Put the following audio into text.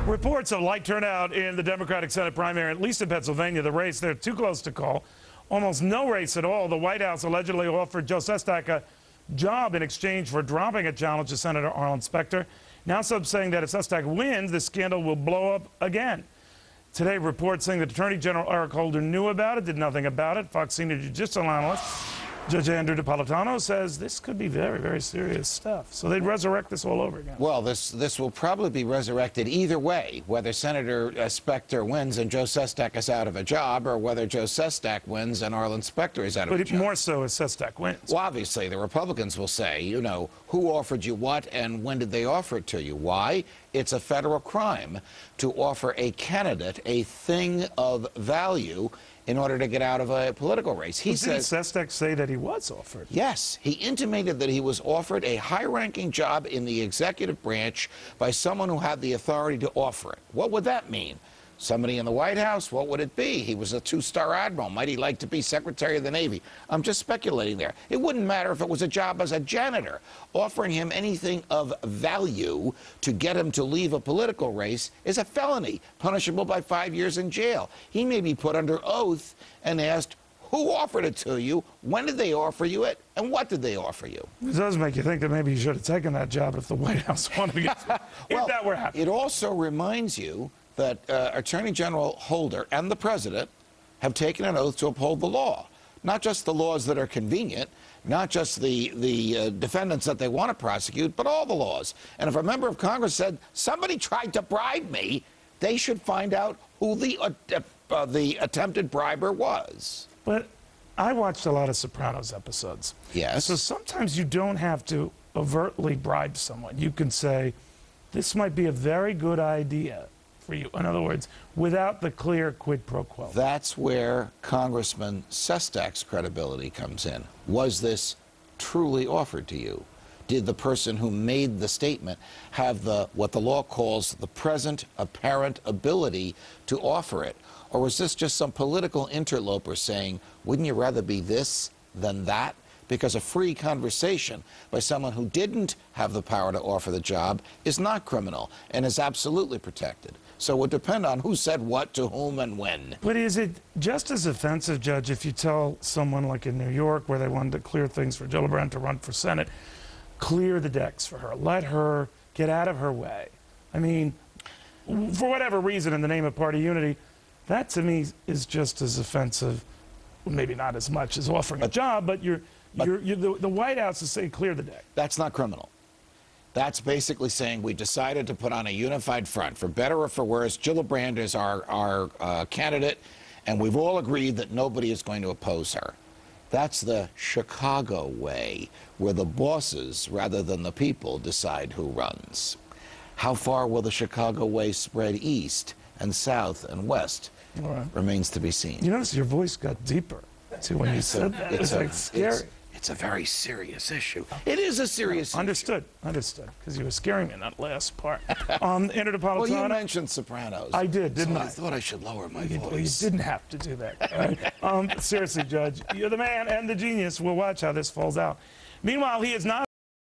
Reports of light turnout in the Democratic Senate primary, at least in Pennsylvania. The race, they're too close to call. Almost no race at all. The White House allegedly offered Joe Sestak a job in exchange for dropping a challenge to Senator Arlen Specter. Now some saying that if Sestak wins, the scandal will blow up again. Today, reports saying that Attorney General Eric Holder knew about it, did nothing about it. Fox senior judicial analyst Judge Andrew Napolitano says this could be very, very serious stuff. So they'd resurrect this all over again. Well, this will probably be resurrected either way, whether Senator Specter wins and Joe Sestak is out of a job, or whether Joe Sestak wins and Arlen Specter is out of a job. But more so if Sestak wins. Well, obviously, the Republicans will say, you know, who offered you what and when did they offer it to you? Why? It's a federal crime to offer a candidate a thing of value in order to get out of a political race. He says, didn't Sestak say that he was offered? Yes. He intimated that he was offered a high-ranking job in the executive branch by someone who had the authority to offer it. What would that mean? Somebody in the White House? What would it be? He was a two-star admiral. Might he like to be Secretary of the Navy? I'm just speculating there. It wouldn't matter if it was a job as a janitor. Offering him anything of value to get him to leave a political race is a felony, punishable by 5 years in jail. He may be put under oath and asked, who offered it to you? When did they offer you it? And what did they offer you? It does make you think that maybe you should have taken that job if the White House wanted to get if that were happening. It also reminds you that Attorney General Holder and the President have taken an oath to uphold the law. Not just the laws that are convenient, not just the defendants that they want to prosecute, but all the laws. And if a member of Congress said, somebody tried to bribe me, they should find out who the attempted briber was. But I watched a lot of Sopranos episodes. Yes. So sometimes you don't have to overtly bribe someone. You can say, this might be a very good idea for you. In other words, without the clear quid pro quo. That's where Congressman Sestak's credibility comes in. Was this truly offered to you? Did the person who made the statement have what the law calls the present apparent ability to offer it? Or was this just some political interloper saying, wouldn't you rather be this than that? Because a free conversation by someone who didn't have the power to offer the job is not criminal and is absolutely protected. So it would depend on who said what to whom and when. But is it just as offensive, Judge, if you tell someone like in New York where they wanted to clear things for Gillibrand to run for Senate, clear the decks for her, let her get out of her way? I mean, for whatever reason, in the name of party unity, that to me is just as offensive, maybe not as much as offering a job, but the White House is saying clear the deck. That's not criminal. That's basically saying we decided to put on a unified front. For better or for worse, Gillibrand is our candidate, and we've all agreed that nobody is going to oppose her. That's the Chicago way, where the bosses, rather than the people, decide who runs. How far will the Chicago way spread east and south and west? Right. Remains to be seen. You notice your voice got deeper, too, when you said that. It's like scary. It's a very serious issue. It is a serious issue. Understood, because you were scaring me in that last part. Andrew Napolitano. Well, you mentioned Sopranos. I did, didn't I? I thought I should lower my voice. Well, you didn't have to do that. Right? Seriously, Judge, you're the man and the genius. We'll watch how this falls out. Meanwhile, he is not